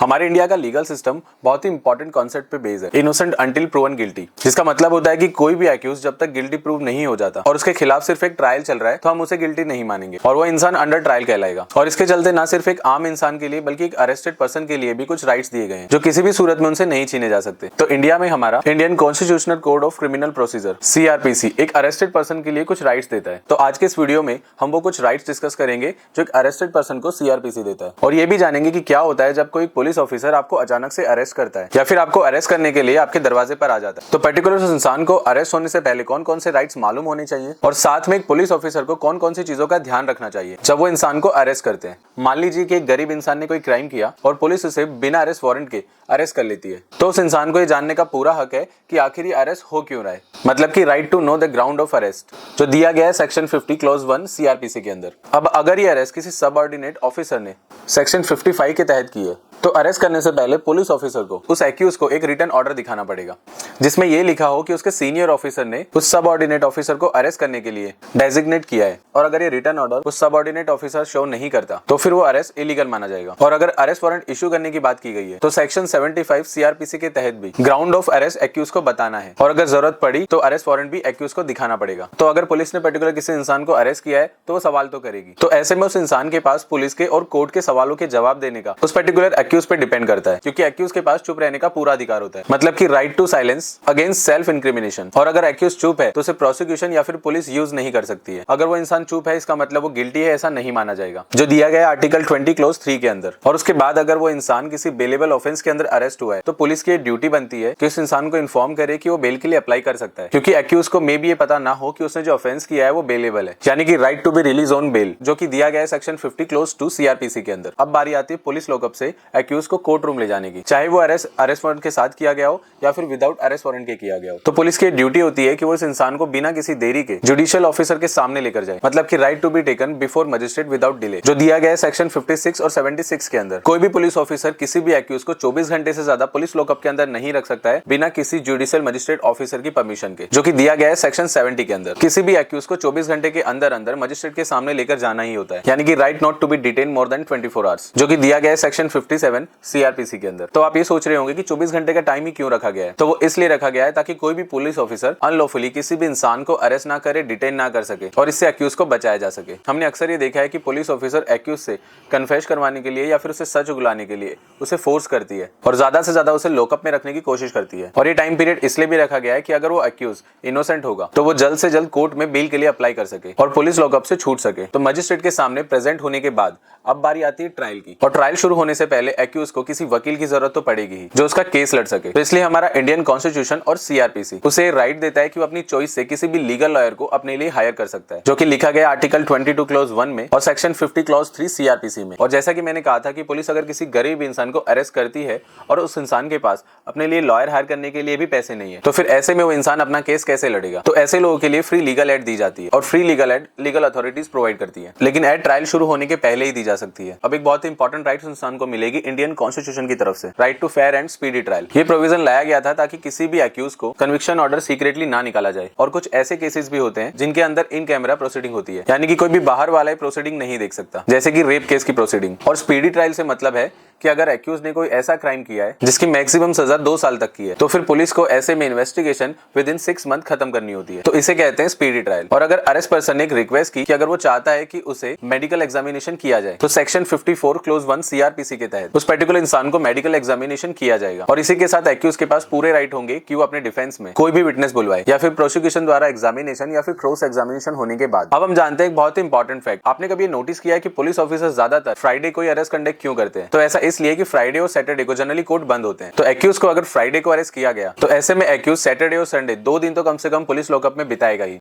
हमारे इंडिया का legal system बहुत ही इंपॉर्टेंट कॉन्सेप्ट पे बेस्ड है, इनोसेंट अंटिल प्रूवन गिल्टी, जिसका मतलब होता है कि कोई भी एक्यूज जब तक गिल्टी प्रूव नहीं हो जाता और उसके खिलाफ सिर्फ एक ट्रायल चल रहा है तो हम उसे गिल्टी नहीं मानेंगे और वो इंसान अंडर ट्रायल कहलाएगा। और इसके चलते ना सिर्फ एक आम इंसान के लिए बल्कि एक अरेस्टेड पर्सन के लिए भी कुछ राइट्स दिए गए हैं जो किसी भी सूरत में उनसे नहीं छीने जा सकते। तो इंडिया में हमारा Indian constitutional code of criminal procedure CRPC एक अरेस्टेड पर्सन के लिए कुछ राइट्स देता है। तो आज के इस वीडियो में हम वो कुछ राइट्स डिस्कस करेंगे जो एक अरेस्टेड पर्सन को CRPC देता है, और ये भी जानेंगे कि क्या होता है जब कोई पुलिस ऑफिसर आपको अचानक से अरेस्ट करता है या फिर आपको अरेस्ट करने के लिए आपके दरवाजे पर आ जाता है। तो पर्टिकुलर उस इंसान को अरेस्ट होने से पहले कौन कौन से राइट्स मालूम होने चाहिए और साथ में एक पुलिस ऑफिसर को कौन कौन सी चीजों का ध्यान रखना चाहिए जब वो इंसान को अरेस्ट करते हैं। मान लीजिए कि एक गरीब इंसान ने कोई क्राइम किया और पुलिस उसे बिना अरेस्ट वारंट के अरेस्ट कर लेती है, तो उस इंसान को ये जानने का पूरा हक है कि आखिर ये अरेस्ट हो क्यों रहा है, मतलब कि right to know the ground of arrest जो दिया गया है सेक्शन 50 क्लॉज 1 CRPC के अंदर। अब अगर ये अरेस्ट किसी सबऑर्डिनेट ऑफिसर ने सेक्शन 55 के तहत की है तो अरेस्ट करने से पहले पुलिस ऑफिसर को उस एक्यूज को एक रिटन ऑर्डर दिखाना पड़ेगा जिसमें यह लिखा हो कि उसके सीनियर ऑफिसर ने उस सबऑर्डिनेट ऑफिसर को अरेस्ट करने के लिए डेजिग्नेट किया है, और अगर ये रिटन ऑर्डर उस सबऑर्डिनेट ऑफिसर शो नहीं करता तो फिर वो अरेस्ट इलीगल माना जाएगा। और अगर अरेस्ट वारंट इशू करने की बात की गई है तो सेक्शन 75 CRPC के तहत भी ग्राउंड ऑफ अरेस्ट एक्यूज को बताना है, और अगर जरूरत पड़ी तो अरेस्ट वारंट भी एक्यूज को दिखाना पड़ेगा। तो अगर पुलिस ने पर्टिकुलर किसी इंसान को अरेस्ट किया है तो वो सवाल तो करेगी, तो ऐसे में उस इंसान के पास पुलिस के और कोर्ट के सवालों के जवाब देने का उस पर्टिकुलर एक्यूज पे डिपेंड करता है, क्योंकि एक्यूज के पास चुप रहने का पूरा अधिकार होता है, मतलब कि right to silence against self incrimination. और अगर एक्यूज चुप है तो उसे प्रोसिक्यूशन या फिर पुलिस यूज नहीं कर सकती है। अगर वो इंसान चुप है इसका मतलब वो गिल्टी है ऐसा नहीं माना जाएगा, जो दिया गया आर्टिकल 20 क्लॉज 3 के अंदर। और उसके बाद अगर वो इंसान किसी बेलेबल ऑफेंस के अंदर अरेस्ट हुआ है तो पुलिस की ड्यूटी बनती है कि उस इंसान को इन्फॉर्म करे कि वो बेल के लिए अप्लाई कर सकता है, क्योंकि एक्यूज को मे भी ये पता ना हो कि उसने जो ऑफेंस किया है वो बेलेबल है, यानी कि right to be release on bail, जो कि दिया गया है सेक्शन 50 क्लॉज 2 CRPC के अंदर। अब बारी आती है पुलिस लॉकअप से एक्यूज को कोर्ट रूम ले जाने की, चाहे वो अरेस्ट वारंट के साथ किया गया हो या फिर विदाउट अरेस्ट वारंट के किया गया हो। तो पुलिस की ड्यूटी होती है कि वो इस इंसान को बिना किसी देरी के जुडिशियल ऑफिसर के सामने लेकर जाए, मतलब कि right to be taken before magistrate without delay, जो दिया गया है सेक्शन 56 और 76 के अंदर। कोई भी पुलिस ऑफिसर किसी भी एक्यूज को 24 घंटे से ज्यादा पुलिस लॉकअप के अंदर नहीं रख सकता है बिना किसी जुडिशियल मजिस्ट्रेट ऑफिसर की परमिशन के, जो कि दिया गया है सेक्शन 70 के अंदर। किसी भी एक्यूज को 24 घंटे के अंदर अंदर मजिस्ट्रेट के सामने लेकर जाना ही होता है, यानी कि right not to be detain more than 24 hours, जो कि दिया गया है सेक्शन 57 CRPC के अंदर। तो आप ये सोच रहे होंगे कि 24 घंटे का टाइम ही क्यों रखा गया है, तो वो इसलिए रखा गया है ताकि कोई भी पुलिस ऑफिसर अनलॉफुली किसी भी इंसान को अरेस्ट ना करे, डिटेन ना कर सके और इससे एक्यूज को बचाया जा सके। हमने अक्सर ये देखा है कि पुलिस ऑफिसर एक्यूज से कन्फेस करवाने के लिए या फिर उसे सच उगलाने के लिए उसे फोर्स करती है और ज्यादा से ज्यादा उसे लॉकअप में रखने की कोशिश करती है। और ये टाइम पीरियड इसलिए भी रखा गया है कि अगर वो एक्यूज इनोसेंट होगा तो वो जल्द से जल्द कोर्ट में बेल के लिए अप्लाई कर सके और पुलिस लॉकअप से छूट सके। तो मजिस्ट्रेट के सामने प्रेजेंट होने के बाद अब बारी आती है ट्रायल की, और ट्रायल शुरू होने से पहले एक्यूज को किसी वकील की जरूरत तो पड़ेगी ही जो उसका केस लड़ सके। तो इसलिए हमारा इंडियन कॉन्स्टिट्यूशन और CRPC उसे राइट देता है कि वो अपनी चॉइस से किसी भी लीगल लॉयर को अपने लिए हायर कर सकता है, जो कि लिखा गया आर्टिकल 22 क्लॉज 1 में और सेक्शन 50 क्लॉज 3 CRPC में। और जैसा कि मैंने कहा था कि पुलिस अगर किसी गरीब इंसान को अरेस्ट करती है और उस इंसान के पास अपने लिए लॉयर हायर करने के लिए भी पैसे नहीं है, तो फिर ऐसे में वो इंसान अपना केस कैसे लड़ेगा। तो ऐसे लोगों के लिए फ्री लीगल एड दी जाती है, और free legal aid legal authorities provide करती है, लेकिन एड ट्रायल शुरू होने के पहले ही दी जा सकती है। अब एक बहुत ही इंपॉर्टेंट राइट इंसान को मिलेगी इंडियन कॉन्स्टिट्यूशन की तरफ से, right to fair and speedy trial. ये प्रोविजन लाया गया था ताकि किसी भी एक्यूज को कन्विक्शन ऑर्डर सीक्रेटली ना निकाला जाए। और कुछ ऐसे केसेस भी होते हैं जिनके अंदर इन कैमरा प्रोसीडिंग होती है, यानी कि कोई भी बाहर वाला प्रोसीडिंग नहीं देख सकता, जैसे कि रेप केस की प्रोसीडिंग। और स्पीडी ट्रायल से मतलब है कि अगर एक्यूज ने कोई ऐसा क्राइम किया है जिसकी मैक्सिमम सजा 2 साल तक की है तो फिर पुलिस को ऐसे में इन्वेस्टिगेशन विद इन 6 मंथ खत्म करनी होती है, तो इसे कहते हैं स्पीडी ट्रायल। और अगर अरेस्ट पर्सन ने एक रिक्वेस्ट की कि अगर वो चाहता है कि उसे मेडिकल एग्जामिनेशन किया जाए तो सेक्शन 54 क्लॉज 1 CRPC के तहत उस पर्टिकुलर इंसान को मेडिकल एग्जामिनेशन किया जाएगा। और इसी के साथ एक्यूज के पास पूरे राइट होंगे कि वो अपने डिफेंस में कोई भी विटनेस बुलवाए या फिर प्रोसिक्यूशन द्वारा एग्जामिनेशन या फिर क्रॉस एग्जामिनेशन होने के बाद। अब हम जानते हैं एक बहुत ही इंपॉर्टेंट फैक्ट, आपने कभी नोटिस किया है कि पुलिस ऑफिसर ज्यादातर फ्राइडे को अरेस्ट कंडक्ट क्यों करते हैं? तो ऐसा इसलिए कि फ्राइडे सैटरडे को जनरली कोर्ट बंद होते हैं, तो एक्यूज को अगर फ्राइडे को अरेस्ट किया गया तो ऐसे में एक्यूज सैटरडे और संडे 2 दिन तो कम से कम पुलिस लॉकअप में बिताएगा ही।